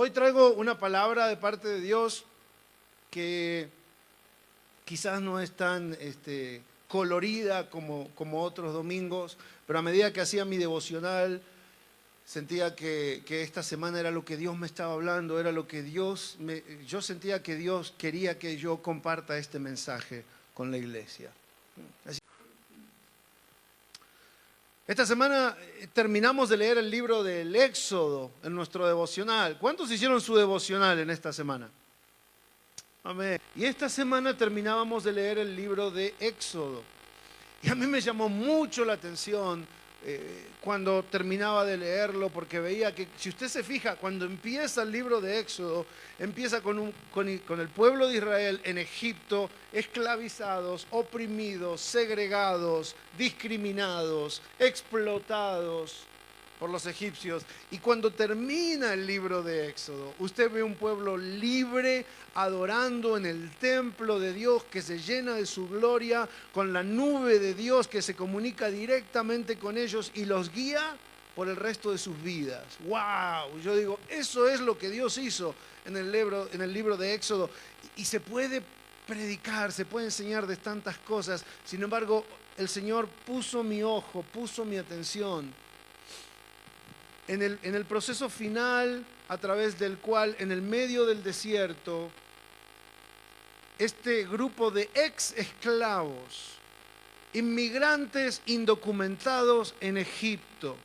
Hoy traigo una palabra de parte de Dios que quizás no es tan colorida como otros domingos, pero a medida que hacía mi devocional, sentía que esta semana era lo que Dios me estaba hablando, era lo que yo sentía que Dios quería que yo comparta este mensaje con la iglesia. Esta semana terminamos de leer el libro del Éxodo en nuestro devocional. ¿Cuántos hicieron su devocional en esta semana? Amén. Y esta semana terminábamos de leer el libro de Éxodo. Y a mí me llamó mucho la atención cuando terminaba de leerlo, porque veía que, si usted se fija, cuando empieza el libro de Éxodo, empieza con el pueblo de Israel en Egipto, esclavizados, oprimidos, segregados, discriminados, explotados por los egipcios. Y cuando termina el libro de Éxodo, usted ve un pueblo libre, adorando en el templo de Dios, que se llena de su gloria, con la nube de Dios que se comunica directamente con ellos y los guía por el resto de sus vidas. ¡Wow! Yo digo, eso es lo que Dios hizo en el libro de Éxodo. Y se puede predicar, se puede enseñar de tantas cosas. Sin embargo, el Señor puso mi ojo, puso mi atención en el proceso final, a través del cual, en el medio del desierto, este grupo de ex esclavos, inmigrantes indocumentados en Egipto,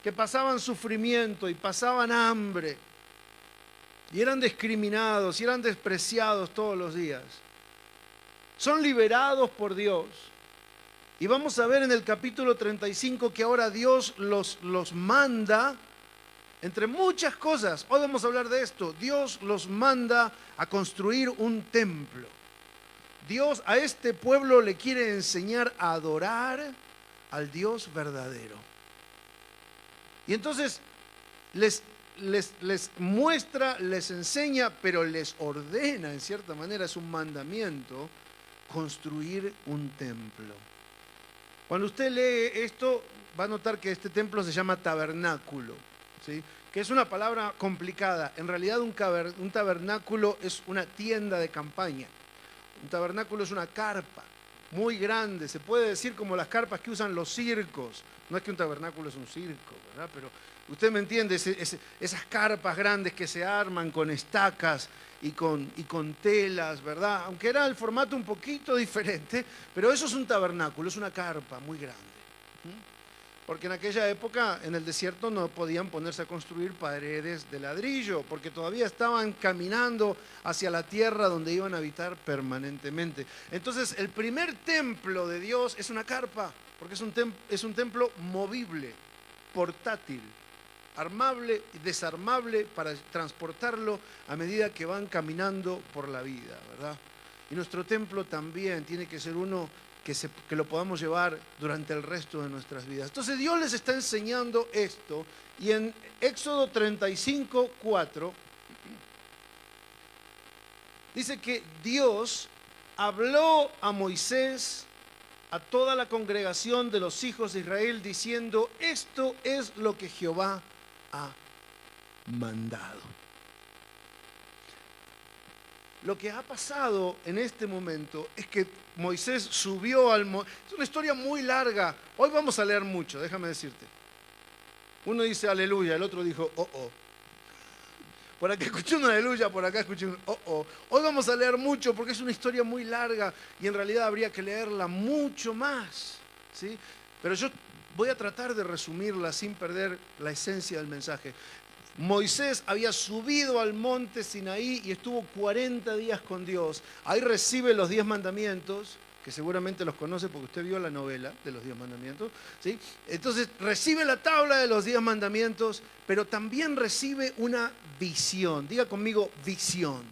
que pasaban sufrimiento y pasaban hambre, y eran discriminados y eran despreciados todos los días, son liberados por Dios. Y vamos a ver en el capítulo 35 que ahora Dios los manda, entre muchas cosas. Hoy vamos a hablar de esto. Dios los manda a construir un templo. Dios a este pueblo le quiere enseñar a adorar al Dios verdadero. Y entonces les muestra, les enseña, pero les ordena, en cierta manera es un mandamiento, construir un templo. Cuando usted lee esto, va a notar que este templo se llama tabernáculo, ¿sí? Que es una palabra complicada. En realidad un tabernáculo es una tienda de campaña. Un tabernáculo es una carpa muy grande, se puede decir como las carpas que usan los circos. No es que un tabernáculo es un circo, ¿verdad? Pero usted me entiende, esas carpas grandes que se arman con estacas y con telas, ¿verdad? Aunque era el formato un poquito diferente, pero eso es un tabernáculo, es una carpa muy grande. Porque en aquella época, en el desierto, no podían ponerse a construir paredes de ladrillo, porque todavía estaban caminando hacia la tierra donde iban a habitar permanentemente. Entonces, el primer templo de Dios es una carpa, porque es un templo movible, portátil, armable y desarmable para transportarlo a medida que van caminando por la vida, ¿verdad? Y nuestro templo también tiene que ser uno que lo podamos llevar durante el resto de nuestras vidas. Entonces Dios les está enseñando esto, y en Éxodo 35, 4 dice que Dios habló a Moisés, a toda la congregación de los hijos de Israel, diciendo: esto es lo que Jehová ha mandado. Lo que ha pasado en este momento es que Moisés subió al monte. Es una historia muy larga. Hoy vamos a leer mucho, déjame decirte. Uno dice aleluya, el otro dijo oh, oh. Por acá escuché un aleluya, por acá escuché un oh, oh. Hoy vamos a leer mucho porque es una historia muy larga y en realidad habría que leerla mucho más, ¿sí? Pero yo voy a tratar de resumirla sin perder la esencia del mensaje. Moisés había subido al monte Sinaí y estuvo 40 días con Dios. Ahí recibe los 10 mandamientos, que seguramente los conoce porque usted vio la novela de los 10 mandamientos, ¿sí? Entonces recibe la tabla de los 10 mandamientos, pero también recibe una visión. Diga conmigo, visión.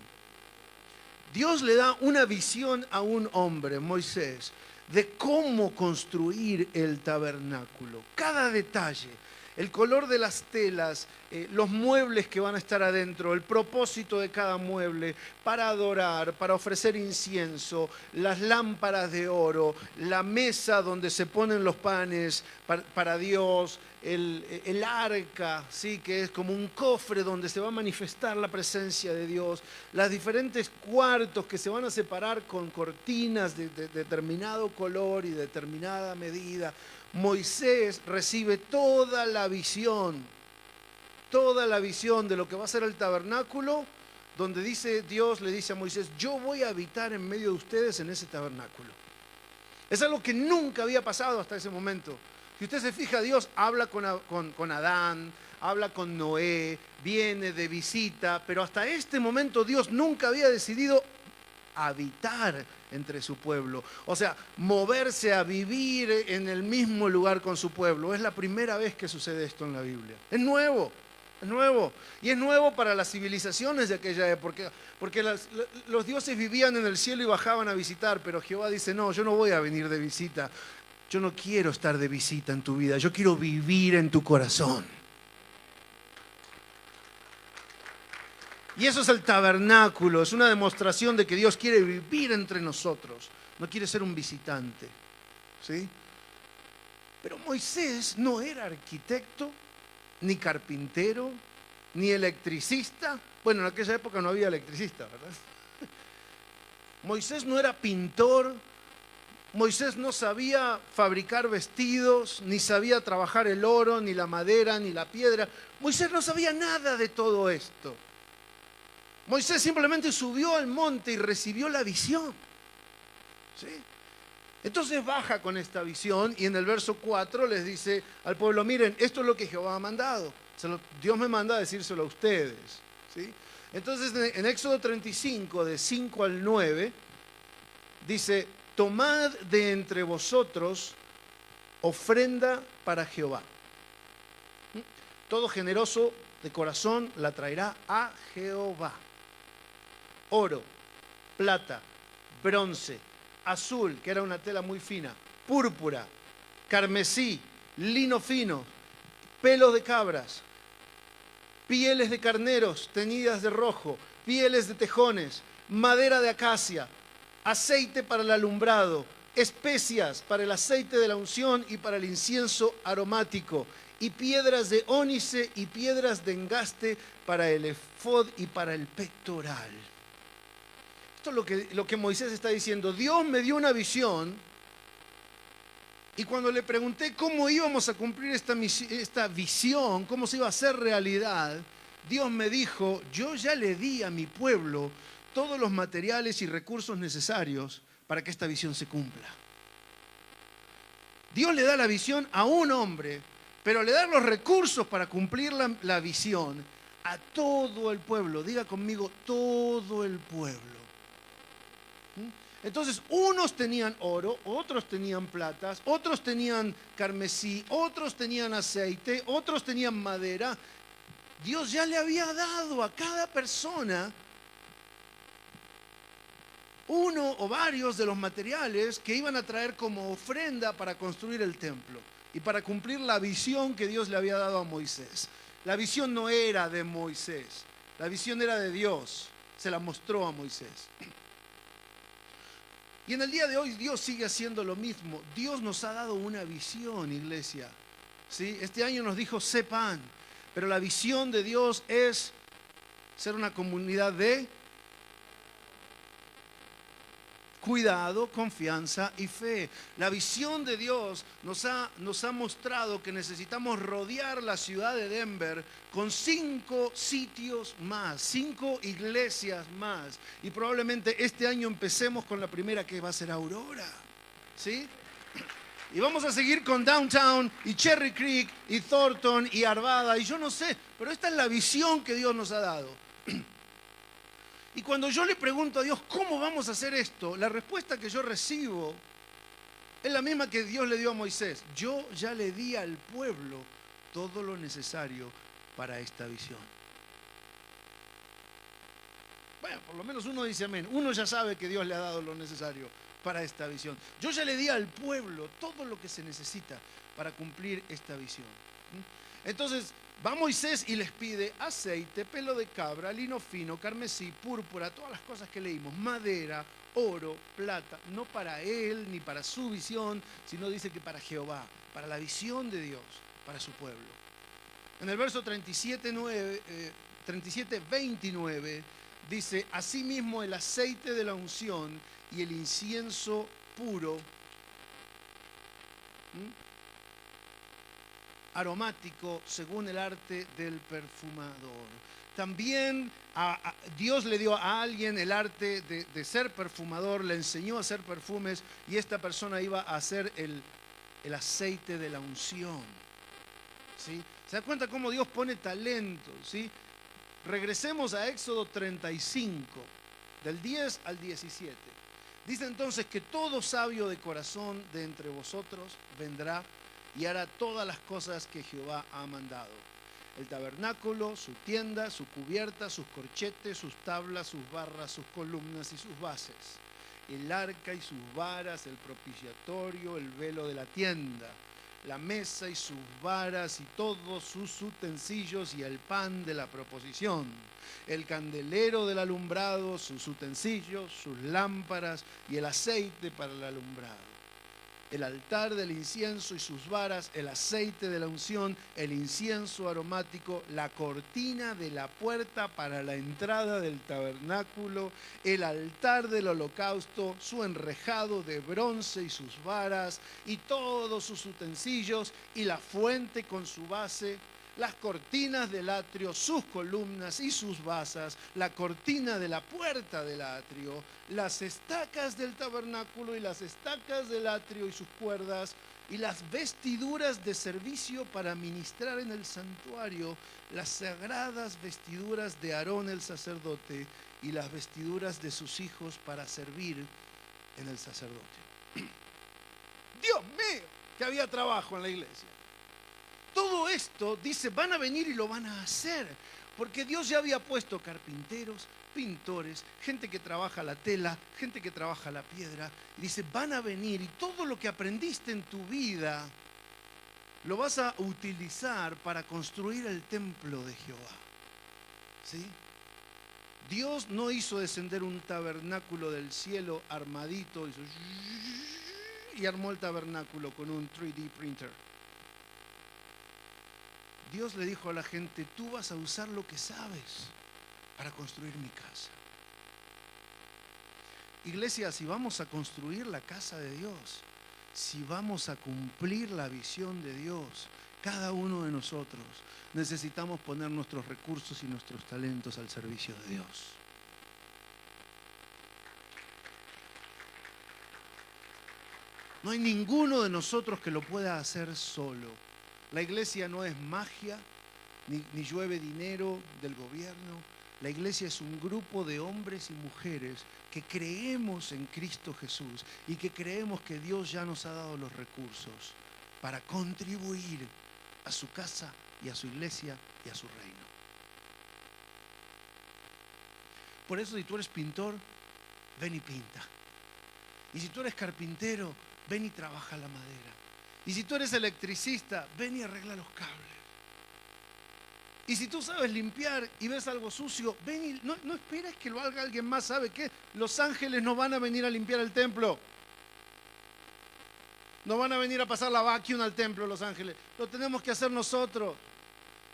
Dios le da una visión a un hombre, Moisés, de cómo construir el tabernáculo. Cada detalle. el color de las telas, los muebles que van a estar adentro, el propósito de cada mueble, para adorar, para ofrecer incienso, las lámparas de oro, la mesa donde se ponen los panes para Dios, el arca, ¿sí? Que es como un cofre donde se va a manifestar la presencia de Dios, los diferentes cuartos que se van a separar con cortinas de determinado color y determinada medida. Moisés recibe toda la visión de lo que va a ser el tabernáculo, donde Dios le dice a Moisés, yo voy a habitar en medio de ustedes en ese tabernáculo. Es algo que nunca había pasado hasta ese momento. Si usted se fija, Dios habla con Adán, habla con Noé, viene de visita, pero hasta este momento Dios nunca había decidido habitar entre su pueblo. O sea, moverse a vivir en el mismo lugar con su pueblo. Es la primera vez que sucede esto en la Biblia. Es nuevo. Es nuevo. Y es nuevo para las civilizaciones de aquella época, porque los dioses vivían en el cielo y bajaban a visitar, pero Jehová dice, no, yo no voy a venir de visita. Yo no quiero estar de visita en tu vida, yo quiero vivir en tu corazón. Y eso es el tabernáculo, es una demostración de que Dios quiere vivir entre nosotros, no quiere ser un visitante, ¿sí? Pero Moisés no era arquitecto, ni carpintero, ni electricista. Bueno, en aquella época no había electricista, ¿verdad? Moisés no era pintor. Moisés no sabía fabricar vestidos, ni sabía trabajar el oro, ni la madera, ni la piedra. Moisés no sabía nada de todo esto. Moisés simplemente subió al monte y recibió la visión. ¿Sí? Entonces baja con esta visión y en el verso 4 les dice al pueblo, miren, esto es lo que Jehová ha mandado. Dios me manda a decírselo a ustedes. ¿Sí? Entonces en Éxodo 35, de 5 al 9, dice, tomad de entre vosotros ofrenda para Jehová. Todo generoso de corazón la traerá a Jehová. Oro, plata, bronce, azul, que era una tela muy fina, púrpura, carmesí, lino fino, pelos de cabras, pieles de carneros teñidas de rojo, pieles de tejones, madera de acacia, aceite para el alumbrado, especias para el aceite de la unción y para el incienso aromático, y piedras de ónice y piedras de engaste para el efod y para el pectoral. Esto es lo que Moisés está diciendo. Dios me dio una visión y cuando le pregunté cómo íbamos a cumplir esta visión, cómo se iba a hacer realidad, Dios me dijo, yo ya le di a mi pueblo todos los materiales y recursos necesarios para que esta visión se cumpla. Dios le da la visión a un hombre, pero le da los recursos para cumplir la visión a todo el pueblo. Diga conmigo, todo el pueblo. Entonces, unos tenían oro, otros tenían platas, otros tenían carmesí, otros tenían aceite, otros tenían madera. Dios ya le había dado a cada persona uno o varios de los materiales que iban a traer como ofrenda para construir el templo y para cumplir la visión que Dios le había dado a Moisés. La visión no era de Moisés, la visión era de Dios, se la mostró a Moisés. Y en el día de hoy Dios sigue haciendo lo mismo. Dios nos ha dado una visión, iglesia. ¿Sí? Este año nos dijo, sepan, pero la visión de Dios es ser una comunidad de cuidado, confianza y fe. La visión de Dios nos ha mostrado que necesitamos rodear la ciudad de Denver con 5 sitios más, 5 iglesias más. Y probablemente este año empecemos con la primera, que va a ser Aurora. ¿Sí? Y vamos a seguir con Downtown y Cherry Creek y Thornton y Arvada y yo no sé, pero esta es la visión que Dios nos ha dado. Y cuando yo le pregunto a Dios, ¿cómo vamos a hacer esto? La respuesta que yo recibo es la misma que Dios le dio a Moisés. Yo ya le di al pueblo todo lo necesario para esta visión. Bueno, por lo menos uno dice amén. Uno ya sabe que Dios le ha dado lo necesario para esta visión. Yo ya le di al pueblo todo lo que se necesita para cumplir esta visión. Entonces va Moisés y les pide aceite, pelo de cabra, lino fino, carmesí, púrpura, todas las cosas que leímos, madera, oro, plata, no para él ni para su visión, sino dice que para Jehová, para la visión de Dios, para su pueblo. En el verso 37:29 dice, asimismo el aceite de la unción y el incienso puro, aromático según el arte del perfumador. También Dios le dio a alguien el arte de ser perfumador, le enseñó a hacer perfumes y esta persona iba a hacer el aceite de la unción. ¿Sí? ¿Se da cuenta cómo Dios pone talento? ¿Sí? Regresemos a Éxodo 35, del 10 al 17. Dice entonces que todo sabio de corazón de entre vosotros vendrá y hará todas las cosas que Jehová ha mandado. El tabernáculo, su tienda, su cubierta, sus corchetes, sus tablas, sus barras, sus columnas y sus bases. El arca y sus varas, el propiciatorio, el velo de la tienda, la mesa y sus varas y todos sus utensilios y el pan de la proposición, el candelero del alumbrado, sus utensilios, sus lámparas y el aceite para el alumbrado, el altar del incienso y sus varas, el aceite de la unción, el incienso aromático, la cortina de la puerta para la entrada del tabernáculo, el altar del holocausto, su enrejado de bronce y sus varas, y todos sus utensilios, y la fuente con su base, las cortinas del atrio, sus columnas y sus basas, la cortina de la puerta del atrio, las estacas del tabernáculo y las estacas del atrio y sus cuerdas, y las vestiduras de servicio para ministrar en el santuario, las sagradas vestiduras de Aarón el sacerdote y las vestiduras de sus hijos para servir en el sacerdote. Dios mío, que había trabajo en la iglesia. Todo esto, dice, van a venir y lo van a hacer, porque Dios ya había puesto carpinteros, pintores, gente que trabaja la tela, gente que trabaja la piedra, y dice, van a venir y todo lo que aprendiste en tu vida lo vas a utilizar para construir el templo de Jehová. ¿Sí? Dios no hizo descender un tabernáculo del cielo armadito y armó el tabernáculo con un 3D printer. Dios le dijo a la gente, tú vas a usar lo que sabes para construir mi casa. Iglesia, si vamos a construir la casa de Dios, si vamos a cumplir la visión de Dios, cada uno de nosotros necesitamos poner nuestros recursos y nuestros talentos al servicio de Dios. No hay ninguno de nosotros que lo pueda hacer solo. La iglesia no es magia, ni llueve dinero del gobierno. La iglesia es un grupo de hombres y mujeres que creemos en Cristo Jesús y que creemos que Dios ya nos ha dado los recursos para contribuir a su casa y a su iglesia y a su reino. Por eso, si tú eres pintor, ven y pinta. Y si tú eres carpintero, ven y trabaja la madera. Y si tú eres electricista, ven y arregla los cables. Y si tú sabes limpiar y ves algo sucio, ven y no esperes que lo haga alguien más. ¿Sabe qué? Los ángeles no van a venir a limpiar el templo. No van a venir a pasar la vacuum al templo los ángeles. Lo tenemos que hacer nosotros.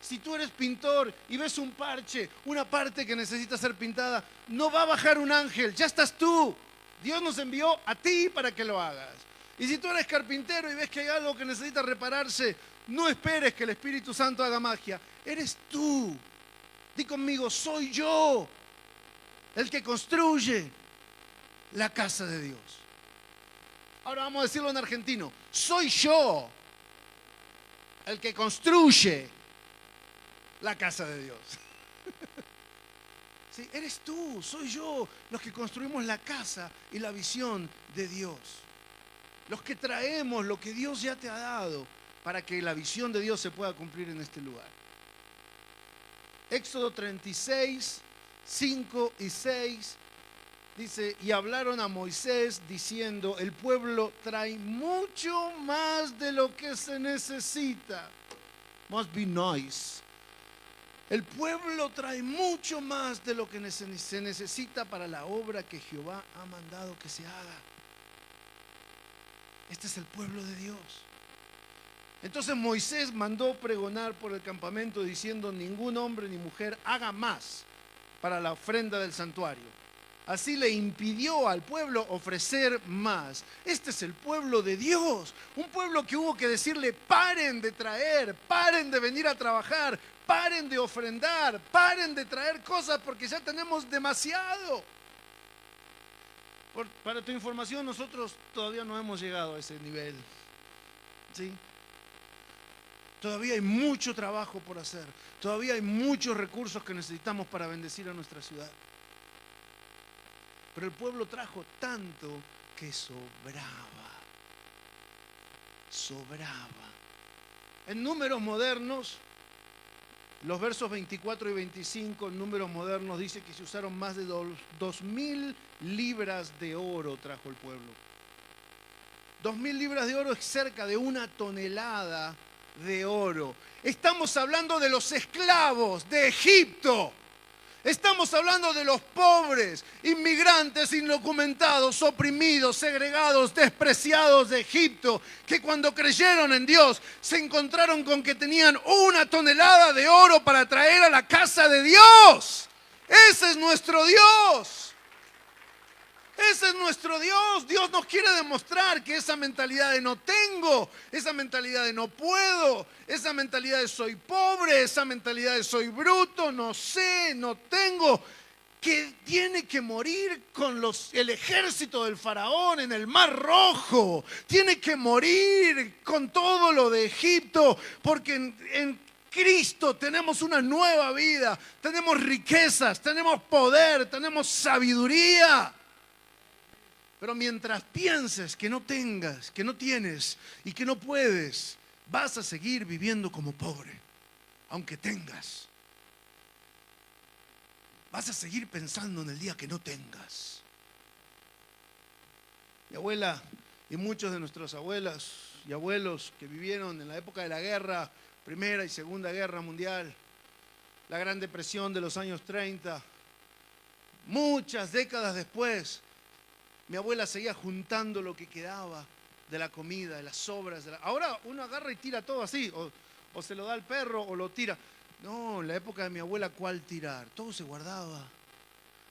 Si tú eres pintor y ves un parche, una parte que necesita ser pintada, no va a bajar un ángel, ya estás tú. Dios nos envió a ti para que lo hagas. Y si tú eres carpintero y ves que hay algo que necesita repararse, no esperes que el Espíritu Santo haga magia. Eres tú. Di conmigo, soy yo el que construye la casa de Dios. Ahora vamos a decirlo en argentino. Soy yo el que construye la casa de Dios. ¿Sí? Eres tú, soy yo, los que construimos la casa y la visión de Dios. Los que traemos lo que Dios ya te ha dado para que la visión de Dios se pueda cumplir en este lugar. Éxodo 36, 5 y 6 dice, y hablaron a Moisés diciendo, el pueblo trae mucho más de lo que se necesita. must be nice. El pueblo trae mucho más de lo que se necesita para la obra que Jehová ha mandado que se haga. Este es el pueblo de Dios. Entonces Moisés mandó pregonar por el campamento diciendo: ningún hombre ni mujer haga más para la ofrenda del santuario. Así le impidió al pueblo ofrecer más. Este es el pueblo de Dios. Un pueblo que hubo que decirle: paren de traer, paren de venir a trabajar, paren de ofrendar, paren de traer cosas porque ya tenemos demasiado. Para tu información, nosotros todavía no hemos llegado a ese nivel. ¿Sí? Todavía hay mucho trabajo por hacer. Todavía hay muchos recursos que necesitamos para bendecir a nuestra ciudad. Pero el pueblo trajo tanto que sobraba. Sobraba. En números modernos, los versos 24 y 25, en números modernos, dice que se usaron más de 2.000 libras de oro trajo el pueblo. 2.000 libras de oro es cerca de 1 tonelada de oro. Estamos hablando de los esclavos de Egipto. Estamos hablando de los pobres, inmigrantes, indocumentados, oprimidos, segregados, despreciados de Egipto, que cuando creyeron en Dios se encontraron con que tenían 1 tonelada de oro para traer a la casa de Dios. Ese es nuestro Dios. Ese es nuestro Dios. Dios nos quiere demostrar que esa mentalidad de no tengo, esa mentalidad de no puedo, esa mentalidad de soy pobre, esa mentalidad de soy bruto, no sé, no tengo, que tiene que morir con el ejército del faraón en el Mar Rojo. Tiene que morir con todo lo de Egipto, porque en Cristo tenemos una nueva vida, tenemos riquezas, tenemos poder, tenemos sabiduría. Pero mientras pienses que no tengas, que no tienes y que no puedes, vas a seguir viviendo como pobre, aunque tengas. Vas a seguir pensando en el día que no tengas. Mi abuela y muchos de nuestras abuelas y abuelos que vivieron en la época de la guerra, Primera y Segunda Guerra Mundial, la Gran Depresión de los años 30, muchas décadas después, mi abuela seguía juntando lo que quedaba de la comida, de las sobras. Ahora uno agarra y tira todo así, o se lo da al perro o lo tira. No, en la época de mi abuela, ¿cuál tirar? Todo se guardaba.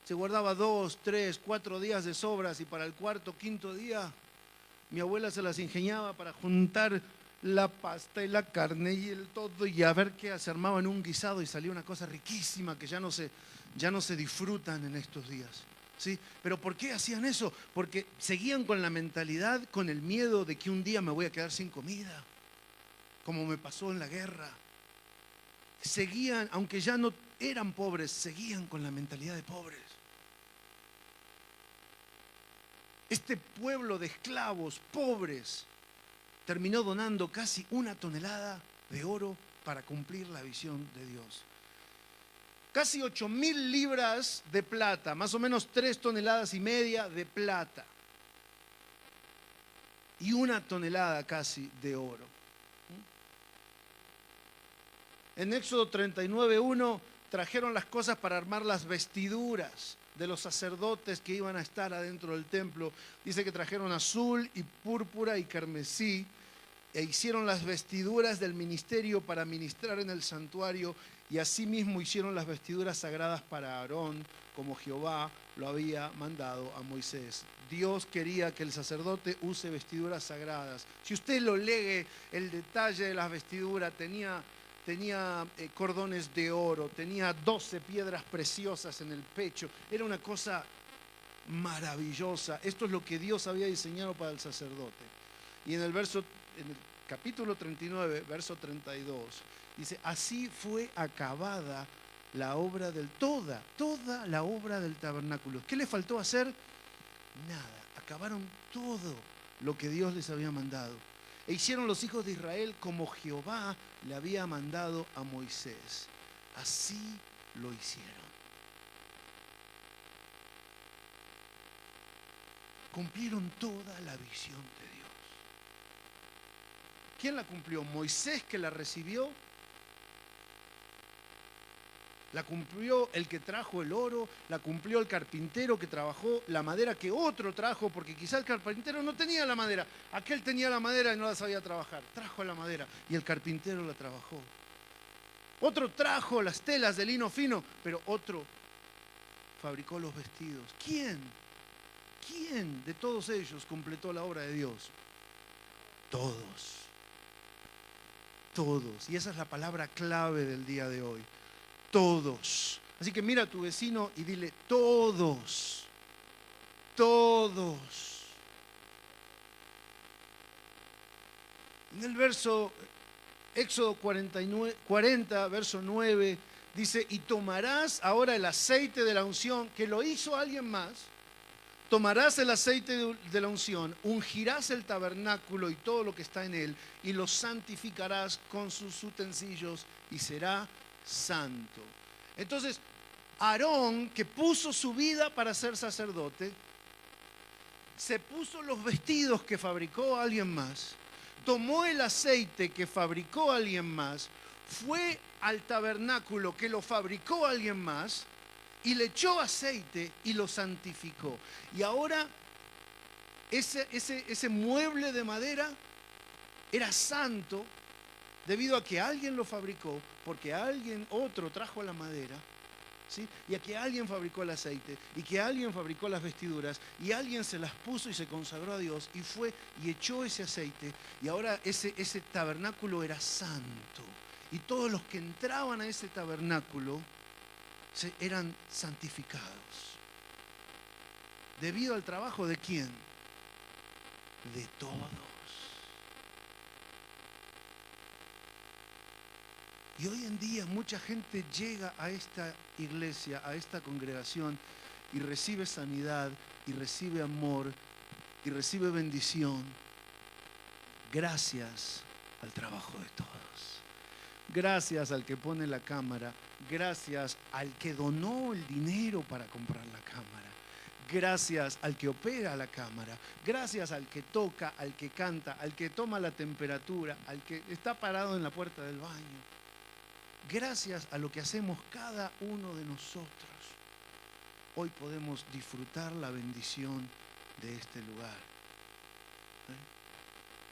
Se guardaba 2, 3, 4 días de sobras y para el cuarto, quinto día, mi abuela se las ingeniaba para juntar la pasta y la carne y el todo y a ver qué se armaba en un guisado y salía una cosa riquísima que ya no se disfrutan en estos días. ¿Sí? ¿Pero por qué hacían eso? Porque seguían con la mentalidad, con el miedo de que un día me voy a quedar sin comida, como me pasó en la guerra. Seguían, aunque ya no eran pobres, seguían con la mentalidad de pobres. Este pueblo de esclavos pobres terminó donando casi 1 tonelada de oro para cumplir la visión de Dios. Casi 8.000 libras de plata, más o menos 3,5 toneladas de plata. Y 1 tonelada casi de oro. En Éxodo 39:1 trajeron las cosas para armar las vestiduras de los sacerdotes que iban a estar adentro del templo. Dice que trajeron azul y púrpura y carmesí e hicieron las vestiduras del ministerio para ministrar en el santuario. Y asimismo hicieron las vestiduras sagradas para Aarón, como Jehová lo había mandado a Moisés. Dios quería que el sacerdote use vestiduras sagradas. Si usted lo lee, el detalle de las vestiduras, tenía cordones de oro, tenía 12 piedras preciosas en el pecho. Era una cosa maravillosa. Esto es lo que Dios había diseñado para el sacerdote. Y en el capítulo 39, verso 32, dice: así fue acabada la obra toda la obra del tabernáculo. ¿Qué le faltó hacer? Nada. Acabaron todo lo que Dios les había mandado. E hicieron los hijos de Israel como Jehová le había mandado a Moisés. Así lo hicieron. Cumplieron toda la visión de Dios. ¿Quién la cumplió? Moisés, que la recibió, La cumplió el que trajo el oro, la cumplió el carpintero que trabajó la madera que otro trajo, porque quizá el carpintero no tenía la madera, aquel tenía la madera y no la sabía trabajar, trajo la madera y el carpintero la trabajó. Otro trajo las telas de lino fino, pero otro fabricó los vestidos. ¿Quién? ¿Quién de todos ellos completó la obra de Dios? Todos. Todos. Y esa es la palabra clave del día de hoy. Todos. Así que mira a tu vecino y dile, todos. Todos. En el verso, Éxodo 40, verso 9, dice, y tomarás ahora el aceite de la unción, que lo hizo alguien más, tomarás el aceite de la unción, ungirás el tabernáculo y todo lo que está en él, y lo santificarás con sus utensilios, y será santo. Entonces, Aarón, que puso su vida para ser sacerdote, se puso los vestidos que fabricó alguien más, tomó el aceite que fabricó alguien más, fue al tabernáculo que lo fabricó alguien más y le echó aceite y lo santificó. Y ahora ese mueble de madera era santo debido a que alguien lo fabricó, porque alguien otro trajo la madera, ¿sí? Y a que alguien fabricó el aceite, y que alguien fabricó las vestiduras, y alguien se las puso y se consagró a Dios, y fue y echó ese aceite, y ahora ese tabernáculo era santo. Y todos los que entraban a ese tabernáculo eran santificados. ¿Debido al trabajo de quién? De todos. Y hoy en día mucha gente llega a esta iglesia, a esta congregación, y recibe sanidad, y recibe amor, y recibe bendición, gracias al trabajo de todos. Gracias al que pone la cámara, gracias al que donó el dinero para comprar la cámara, gracias al que opera la cámara, gracias al que toca, al que canta, al que toma la temperatura, al que está parado en la puerta del baño. Gracias a lo que hacemos cada uno de nosotros, hoy podemos disfrutar la bendición de este lugar.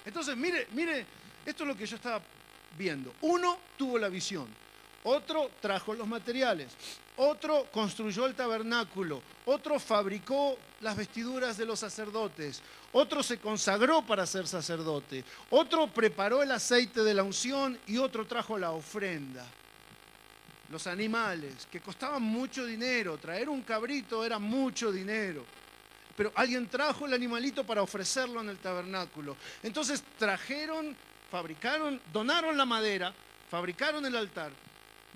Entonces, mire, esto es lo que yo estaba viendo. Uno tuvo la visión, otro trajo los materiales, otro construyó el tabernáculo, otro fabricó las vestiduras de los sacerdotes, otro se consagró para ser sacerdote, otro preparó el aceite de la unción y otro trajo la ofrenda. Los animales, que costaban mucho dinero, traer un cabrito era mucho dinero, pero alguien trajo el animalito para ofrecerlo en el tabernáculo. Entonces trajeron, fabricaron, donaron la madera, fabricaron el altar,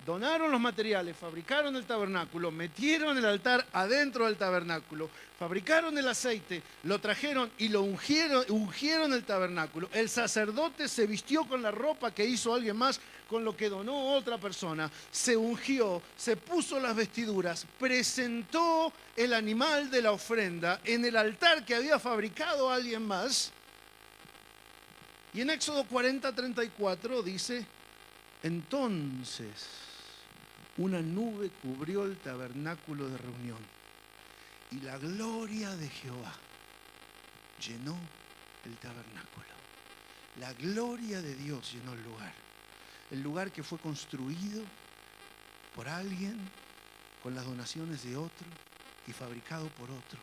donaron los materiales, fabricaron el tabernáculo, metieron el altar adentro del tabernáculo, fabricaron el aceite, lo trajeron y lo ungieron el tabernáculo. El sacerdote se vistió con la ropa que hizo alguien más, con lo que donó otra persona, se ungió, se puso las vestiduras, presentó el animal de la ofrenda en el altar que había fabricado alguien más. Y en Éxodo 40:34 dice, entonces una nube cubrió el tabernáculo de reunión y la gloria de Jehová llenó el tabernáculo. La gloria de Dios llenó el lugar que fue construido por alguien con las donaciones de otro y fabricado por otro.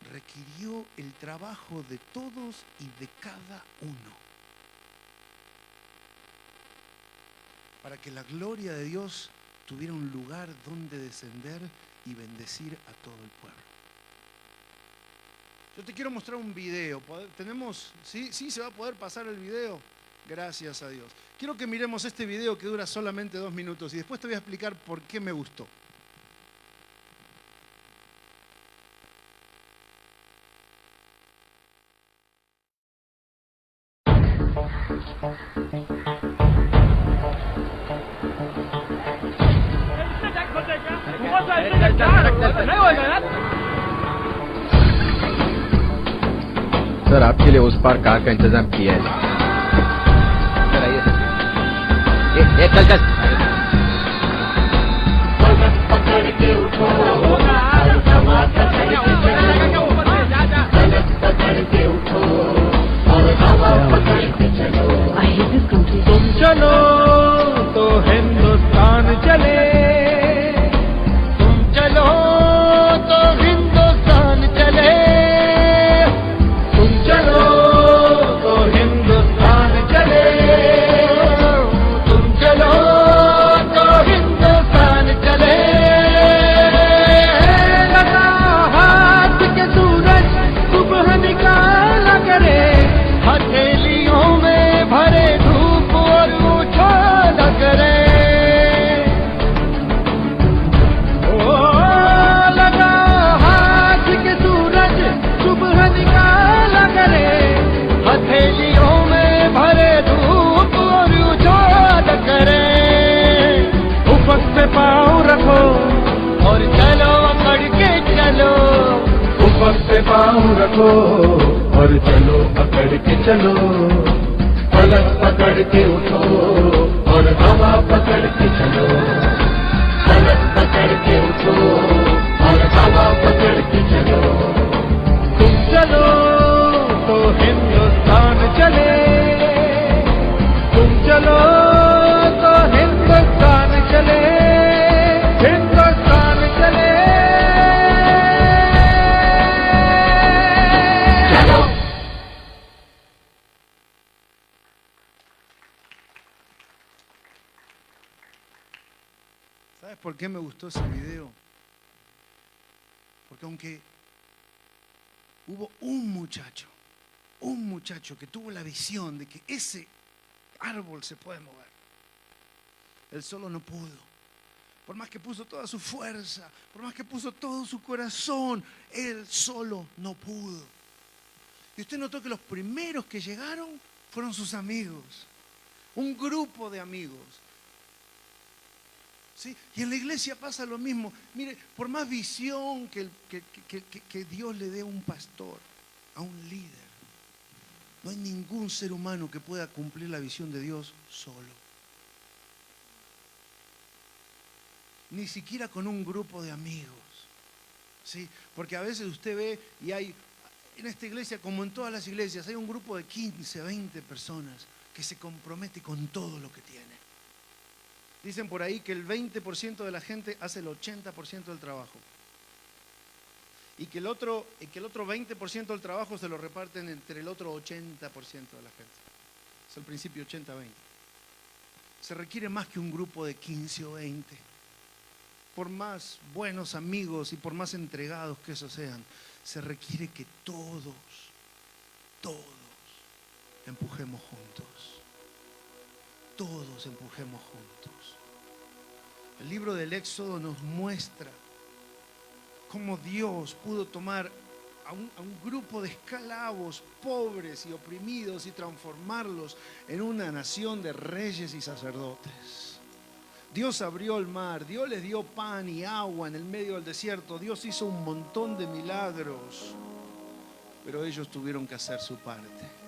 Requirió el trabajo de todos y de cada uno para que la gloria de Dios tuviera un lugar donde descender y bendecir a todo el pueblo. Yo te quiero mostrar un video. ¿Tenemos? ¿Sí se va a poder pasar el video? Gracias a Dios. Quiero que miremos este video que dura solamente 2 minutos y después te voy a explicar por qué me gustó. Sir आपके लिए उस पार कार का इंतजाम किया है। चल चल पाँव रखो और चलो पकड़ के चलो, पलक पकड़ के उठो और हवा पकड़ के चलो, पलक पकड़ के उठो और हवा पकड़ के चलो। तुम चलो तो हिंदुस्तान चले, तुम चलो तो हिंदुस्तान चले, हिंदुस्तान चले। चलो। ¿Sabes por qué me gustó ese video? Porque aunque hubo un muchacho que tuvo la visión de que ese árbol se puede mover, él solo no pudo. Por más que puso toda su fuerza, por más que puso todo su corazón, él solo no pudo. Y usted notó que los primeros que llegaron fueron sus amigos, un grupo de amigos. ¿Sí? Y en la iglesia pasa lo mismo. Mire, por más visión que Dios le dé a un pastor, a un líder, no hay ningún ser humano que pueda cumplir la visión de Dios solo. Ni siquiera con un grupo de amigos. ¿Sí? Porque a veces usted ve y hay, en esta iglesia como en todas las iglesias, hay un grupo de 15, 20 personas que se compromete con todo lo que tiene. Dicen por ahí que el 20% de la gente hace el 80% del trabajo. Y que el otro 20% del trabajo se lo reparten entre el otro 80% de la gente. Es el principio 80-20. Se requiere más que un grupo de 15 o 20. Por más buenos amigos y por más entregados que esos sean, se requiere que todos empujemos juntos. Todos empujemos juntos. El libro del Éxodo nos muestra cómo Dios pudo tomar a un grupo de esclavos pobres y oprimidos y transformarlos en una nación de reyes y sacerdotes. Dios abrió el mar, Dios les dio pan y agua en el medio del desierto, Dios hizo un montón de milagros, pero ellos tuvieron que hacer su parte.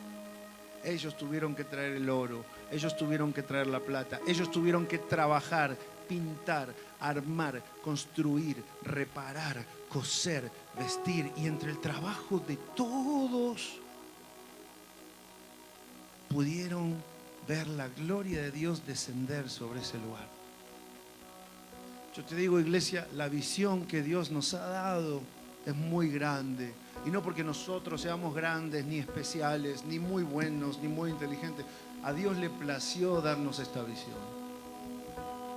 Ellos tuvieron que traer el oro, ellos tuvieron que traer la plata, ellos tuvieron que trabajar, pintar, armar, construir, reparar, coser, vestir. Y entre el trabajo de todos pudieron ver la gloria de Dios descender sobre ese lugar. Yo te digo, iglesia, la visión que Dios nos ha dado es muy grande. Y no porque nosotros seamos grandes, ni especiales, ni muy buenos, ni muy inteligentes. A Dios le plació darnos esta visión.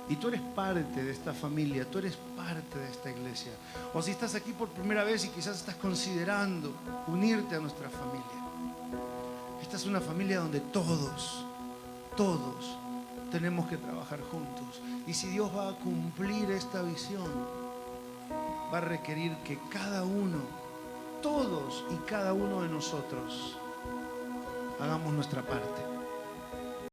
Y tú eres parte de esta familia, tú eres parte de esta iglesia. O si estás aquí por primera vez y quizás estás considerando unirte a nuestra familia. Esta es una familia donde todos tenemos que trabajar juntos. Y si Dios va a cumplir esta visión, va a requerir que cada uno, todos y cada uno de nosotros, hagamos nuestra parte.